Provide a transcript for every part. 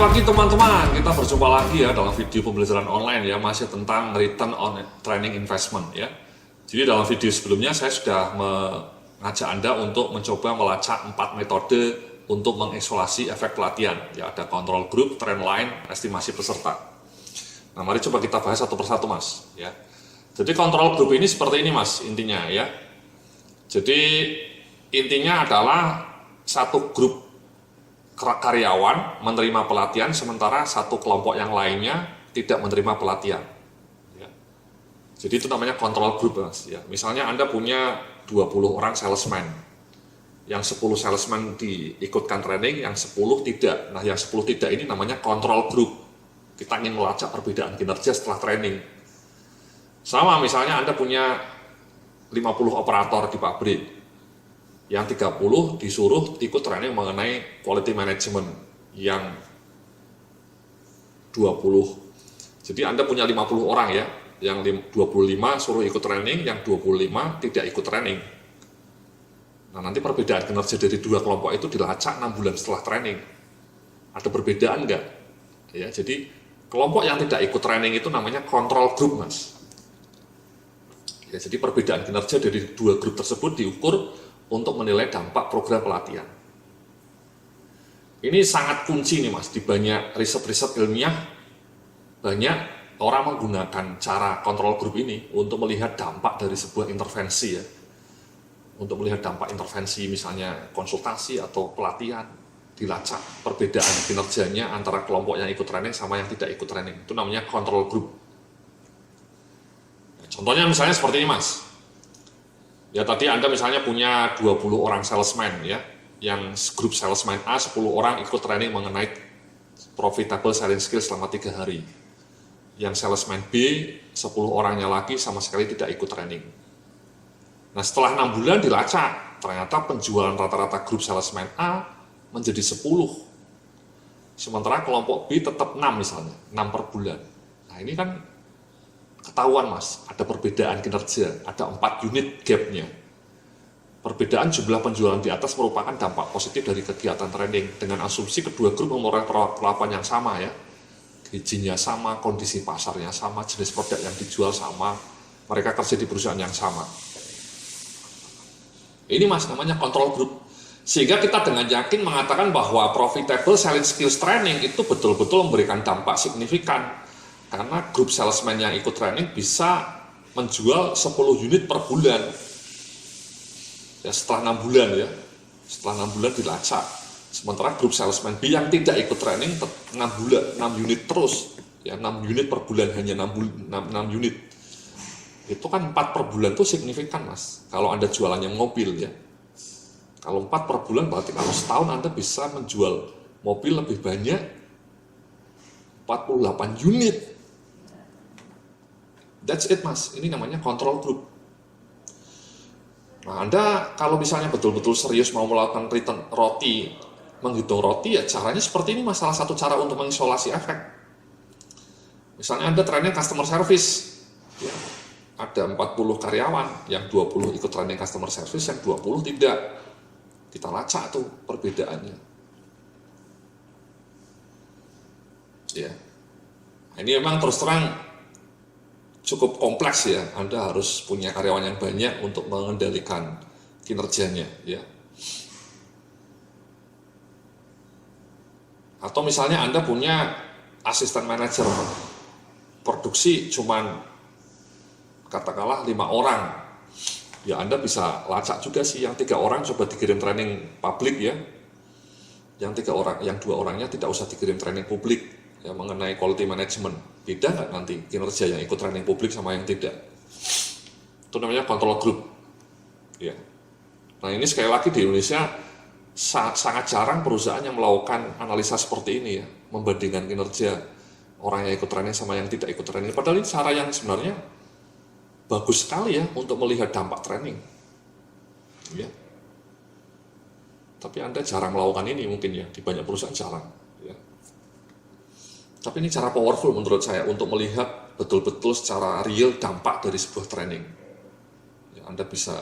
Selamat pagi teman-teman, kita berjumpa lagi ya dalam video pembelajaran online ya, masih tentang return on training investment ya. Jadi dalam video sebelumnya saya sudah mengajak Anda untuk mencoba melacak 4 metode untuk mengisolasi efek pelatihan ya, ada control group, trend line, estimasi peserta. Nah mari coba kita bahas satu persatu mas ya. Jadi control group ini seperti ini mas intinya ya. Jadi intinya adalah satu grup karyawan menerima pelatihan sementara satu kelompok yang lainnya tidak menerima pelatihan ya. Jadi itu namanya control group mas ya. Misalnya Anda punya 20 orang salesman, yang 10 salesman diikutkan training, yang 10 tidak. Nah yang 10 tidak ini namanya control group. Kita ingin melacak perbedaan kinerja setelah training. Sama misalnya Anda punya 50 operator di pabrik, yang 30 disuruh ikut training mengenai quality management, yang 20. Jadi Anda punya 50 orang ya, yang 25 suruh ikut training, yang 25 tidak ikut training. Nah nanti perbedaan kinerja dari dua kelompok itu dilacak 6 bulan setelah training. Ada perbedaan enggak? Ya, jadi kelompok yang tidak ikut training itu namanya control group mas. Ya, jadi perbedaan kinerja dari dua grup tersebut diukur untuk menilai dampak program pelatihan. Ini sangat kunci nih mas, di banyak riset-riset ilmiah, banyak orang menggunakan cara control group ini untuk melihat dampak dari sebuah intervensi ya. Untuk melihat dampak intervensi misalnya konsultasi atau pelatihan, dilacak perbedaan kinerjanya antara kelompok yang ikut training sama yang tidak ikut training. Itu namanya control group. Contohnya misalnya seperti ini mas. Ya tadi Anda misalnya punya 20 orang salesman ya, yang grup salesman A 10 orang ikut training mengenai profitable selling skill selama 3 hari. Yang salesman B 10 orangnya lagi sama sekali tidak ikut training. Nah setelah 6 bulan dilacak, ternyata penjualan rata-rata grup salesman A menjadi 10. Sementara kelompok B tetap 6 misalnya, 6 per bulan. Nah ini kan ketahuan mas, ada perbedaan kinerja, ada 4 unit gapnya. Perbedaan jumlah penjualan di atas merupakan dampak positif dari kegiatan training dengan asumsi kedua grup memperoleh perlakuan yang sama ya. Gajinya sama, kondisi pasarnya sama, jenis produk yang dijual sama, mereka kerja di perusahaan yang sama. Ini mas namanya control group. Sehingga kita dengan yakin mengatakan bahwa profitable selling skills training itu betul-betul memberikan dampak signifikan. Karena grup salesman yang ikut training bisa menjual 10 unit per bulan. Ya, setelah 6 bulan ya. Setelah 6 bulan dilacak. Sementara grup salesman B yang tidak ikut training 6 bulan, 6 unit terus. Ya, 6 unit per bulan hanya 6 unit. Itu kan 4 per bulan itu signifikan mas. Kalau Anda jualannya mobil ya. Kalau 4 per bulan berarti kalau setahun Anda bisa menjual mobil lebih banyak 48 unit. That's it mas, ini namanya control group. Nah Anda kalau misalnya betul-betul serius mau melakukan return roti, menghitung roti ya caranya seperti ini mas, salah satu cara untuk mengisolasi efek. Misalnya Anda training customer service, ya, ada 40 karyawan, yang 20 ikut training customer service, yang 20 tidak. Kita lacak tuh perbedaannya. Ya, ini memang terus terang cukup kompleks ya. Anda harus punya karyawan yang banyak untuk mengendalikan kinerjanya ya. Atau misalnya Anda punya asisten manajer produksi cuman katakanlah 5 orang. Ya Anda bisa lacak juga sih, yang 3 orang coba dikirim training publik ya. Yang 3 orang, yang 2 orangnya tidak usah dikirim training publik. Ya, mengenai quality management, beda nggak nanti kinerja yang ikut training publik sama yang tidak? Itu namanya control group ya. Nah ini sekali lagi di Indonesia sangat jarang perusahaan yang melakukan analisa seperti ini ya, membandingkan kinerja orang yang ikut training sama yang tidak ikut training. Padahal ini cara yang sebenarnya bagus sekali ya untuk melihat dampak training ya. Tapi Anda jarang melakukan ini mungkin ya, di banyak perusahaan jarang ya. Tapi ini cara powerful menurut saya untuk melihat betul-betul secara real dampak dari sebuah training. Ya, Anda bisa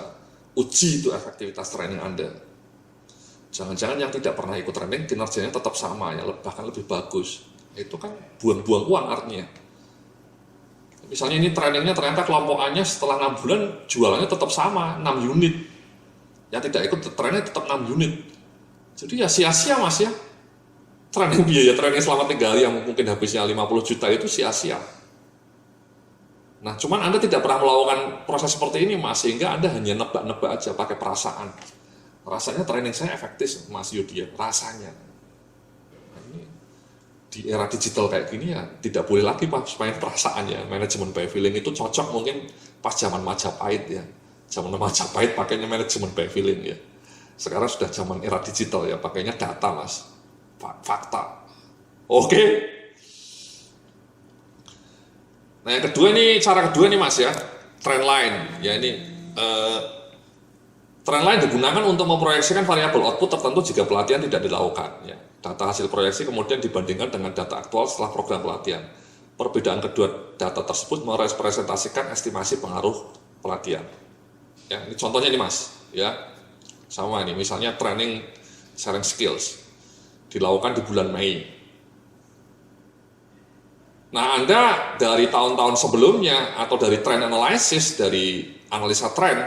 uji itu efektivitas training Anda. Jangan-jangan yang tidak pernah ikut training kinerjanya tetap sama ya, bahkan lebih bagus. Itu kan buang-buang uang artinya. Misalnya ini trainingnya ternyata kelompok A-nya setelah 6 bulan jualannya tetap sama, 6 unit. Yang tidak ikut training tetap 6 unit. Jadi ya sia-sia mas ya. Biaya training selama 3 hari yang mungkin habisnya 50 juta itu sia-sia. Nah cuman Anda tidak pernah melakukan proses seperti ini mas, sehingga Anda hanya nebak-nebak aja pakai perasaan. Rasanya training saya efektif mas Yudi ya, rasanya. Nah, ini di era digital kayak gini ya tidak boleh lagi pak main perasaan ya. Manajemen by feeling itu cocok mungkin pas zaman Majapahit ya. Zaman Majapahit pakainya manajemen by feeling ya. Sekarang sudah zaman era digital ya, pakainya data mas, fakta. Oke. Nah yang kedua nih, cara kedua nih mas ya, trend line ya. Ini trend line digunakan untuk memproyeksikan variabel output tertentu jika pelatihan tidak dilakukan ya. Data hasil proyeksi kemudian dibandingkan dengan data aktual setelah program pelatihan. Perbedaan kedua data tersebut merepresentasikan estimasi pengaruh pelatihan ya. Ini contohnya nih mas ya, sama nih misalnya training sharing skills dilakukan di bulan Mei. Nah Anda dari tahun-tahun sebelumnya atau dari trend analysis, dari analisa trend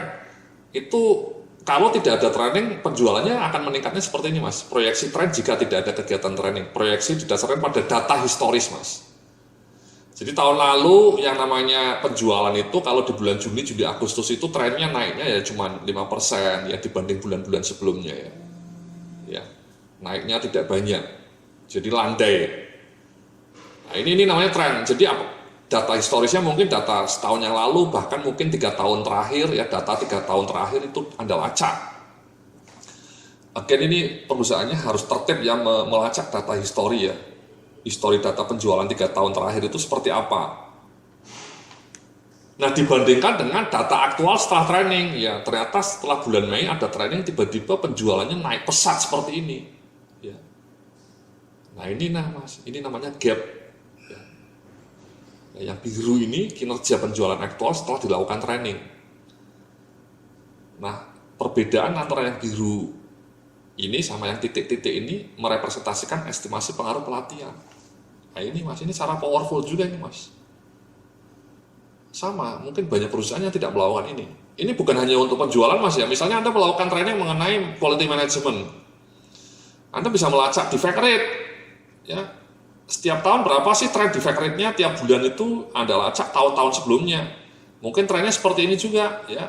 itu kalau tidak ada training penjualannya akan meningkatnya seperti ini mas. Proyeksi trend jika tidak ada kegiatan training, proyeksi didasarkan pada data historis mas. Jadi tahun lalu yang namanya penjualan itu kalau di bulan Juni, Juli, Agustus itu trennya naiknya ya cuma 5% ya dibanding bulan-bulan sebelumnya ya. Ya, naiknya tidak banyak. Jadi landai. Nah, ini namanya tren. Jadi apa? Data historisnya mungkin data setahun yang lalu, bahkan mungkin 3 tahun terakhir ya, data 3 tahun terakhir itu Anda lacak. Agen ini perusahaannya harus tertib ya melacak data histori ya. Histori data penjualan 3 tahun terakhir itu seperti apa. Nah dibandingkan dengan data aktual setelah training ya, ternyata setelah bulan Mei ada training tiba-tiba penjualannya naik pesat seperti ini ya. Nah ini mas, ini namanya gap ya. Nah, yang biru ini kinerja penjualan aktual setelah dilakukan training. Nah perbedaan antara yang biru ini sama yang titik-titik ini merepresentasikan estimasi pengaruh pelatihan. Nah ini mas, ini cara powerful juga ini mas. Sama, mungkin banyak perusahaan yang tidak melakukan ini. Ini bukan hanya untuk penjualan mas ya, misalnya Anda melakukan training mengenai quality management. Anda bisa melacak defect rate. Ya, setiap tahun berapa sih trend defect rate-nya tiap bulan itu Anda lacak tahun-tahun sebelumnya. Mungkin trennya seperti ini juga ya.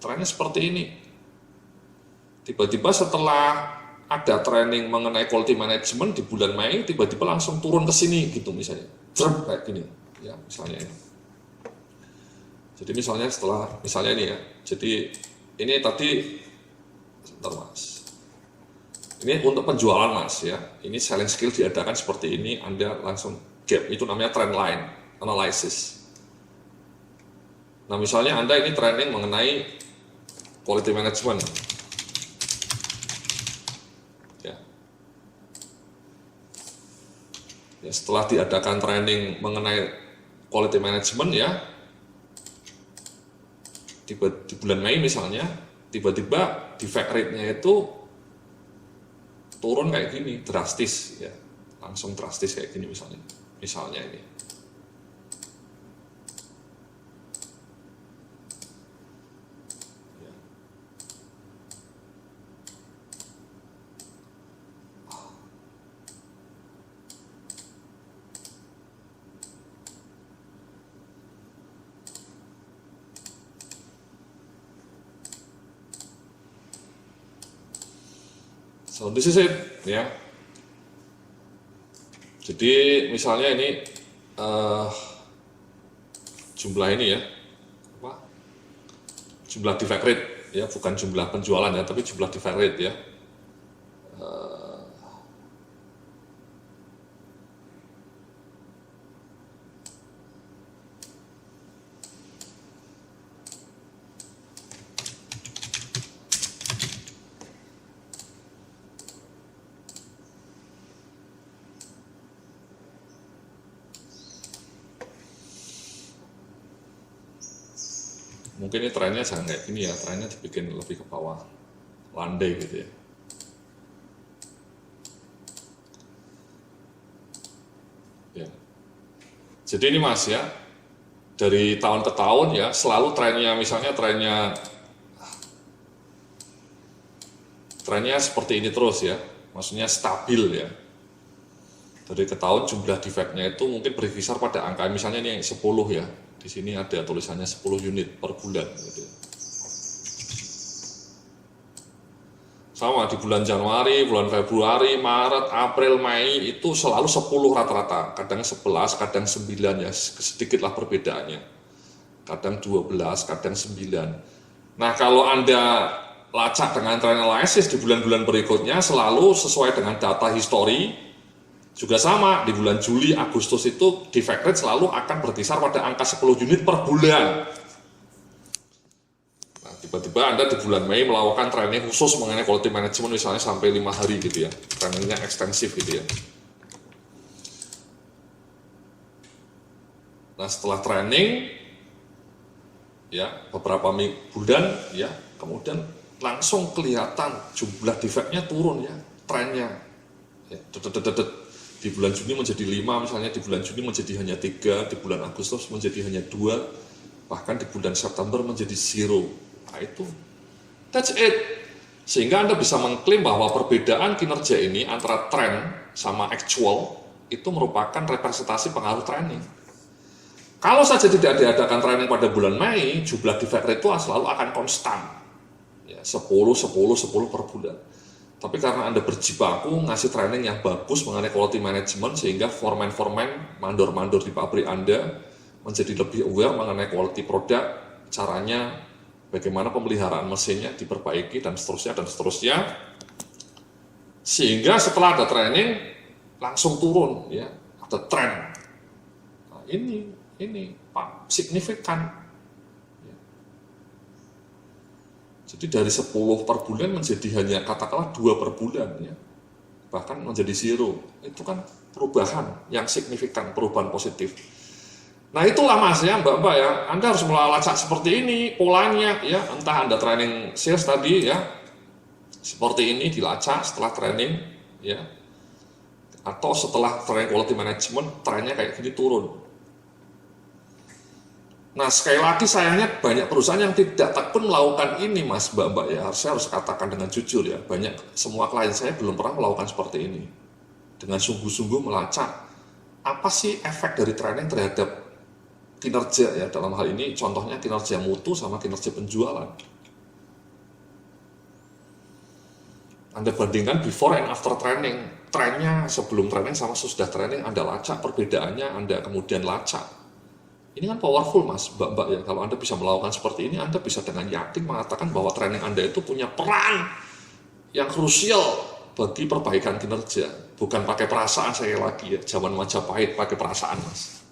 Trennya seperti ini. Tiba-tiba setelah ada training mengenai quality management di bulan Mei, tiba-tiba langsung turun ke sini gitu misalnya. Kayak gini. Ya, misalnya ini. Jadi misalnya misalnya ini ya. Jadi ini tadi sebentar mas. Ini untuk penjualan mas ya. Ini selling skill diadakan seperti ini, Anda langsung gap, itu namanya trend line analysis. Nah, misalnya Anda ini training mengenai quality management. Ya, setelah diadakan training mengenai quality management ya, di bulan Mei misalnya, tiba-tiba defect rate-nya itu turun kayak gini, drastis ya, langsung drastis kayak gini misalnya ini. So this is it ya. Jadi misalnya ini jumlah ini ya, apa? Jumlah defect rate ya, bukan jumlah penjualan ya, tapi jumlah defect rate ya. Mungkin ini trennya jangan kayak gini ya, trennya dibikin lebih ke bawah. landai gitu ya. Ya. Jadi ini Mas ya, dari tahun ke tahun ya selalu trennya, misalnya trennya seperti ini terus ya, maksudnya stabil ya. Dari ke tahun jumlah defectnya itu mungkin berkisar pada angka, misalnya ini 10 ya, di sini ada tulisannya 10 unit per bulan gitu. Sama di bulan Januari, bulan Februari, Maret, April, Mei itu selalu 10 rata-rata, kadang 11, kadang 9 ya, sedikitlah perbedaannya. Kadang 12, kadang 9. Nah, kalau Anda lacak dengan trend analysis di bulan-bulan berikutnya selalu sesuai dengan data history, juga sama, di bulan Juli, Agustus itu defect rate selalu akan berkisar pada angka 10 unit per bulan. Nah, tiba-tiba Anda di bulan Mei melakukan training khusus mengenai quality management misalnya sampai 5 hari gitu ya, trainingnya ekstensif gitu ya. Nah, setelah training ya beberapa bulan ya, kemudian langsung kelihatan jumlah defectnya turun ya, trennya ya, di bulan Juni menjadi 5 misalnya, di bulan Juni menjadi hanya 3, di bulan Agustus menjadi hanya 2, bahkan di bulan September menjadi 0. Nah itu, that's it. Sehingga Anda bisa mengklaim bahwa perbedaan kinerja ini antara trend sama actual itu merupakan representasi pengaruh training. Kalau saja tidak diadakan training pada bulan Mei, jumlah defect rate itu selalu akan konstan. Ya, 10 per bulan. Tapi karena Anda berjibaku ngasih training yang bagus mengenai quality management, sehingga foreman, mandor-mandor di pabrik Anda menjadi lebih aware mengenai quality produk, caranya bagaimana pemeliharaan mesinnya diperbaiki, dan seterusnya. Sehingga setelah ada training, langsung turun, ya, ada trend. Nah, ini Pak, signifikan. Jadi dari 10 per bulan menjadi hanya katakanlah 2 per bulan ya. Bahkan menjadi 0. Itu kan perubahan yang signifikan, perubahan positif. Nah, itulah Mas ya, Mbak-mbak ya. Anda harus melacak seperti ini polanya ya. Entah Anda training sales tadi ya, seperti ini dilacak setelah training ya. Atau setelah training quality management, trennya kayak gini turun. Nah, sekali lagi sayangnya banyak perusahaan yang tidak tekun melakukan ini Mas, Mbak-mbak ya. Saya harus katakan dengan jujur ya, semua klien saya belum pernah melakukan seperti ini. Dengan sungguh-sungguh melacak apa sih efek dari training terhadap kinerja ya, dalam hal ini contohnya kinerja mutu sama kinerja penjualan. Anda bandingkan before and after training, trennya sebelum training sama sesudah training, Anda lacak perbedaannya, Anda kemudian lacak. Ini kan powerful Mas, Mbak-mbak ya. Kalau Anda bisa melakukan seperti ini, Anda bisa dengan yakin mengatakan bahwa training Anda itu punya peran yang krusial bagi perbaikan kinerja. Bukan pakai perasaan saya lagi ya, zaman Majapahit pakai perasaan Mas,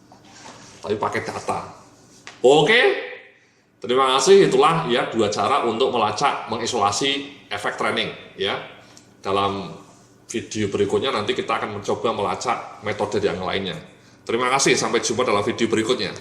tapi pakai data. Oke, terima kasih. Itulah ya 2 cara untuk melacak, mengisolasi efek training ya. Dalam video berikutnya nanti kita akan mencoba melacak metode yang lainnya. Terima kasih, sampai jumpa dalam video berikutnya.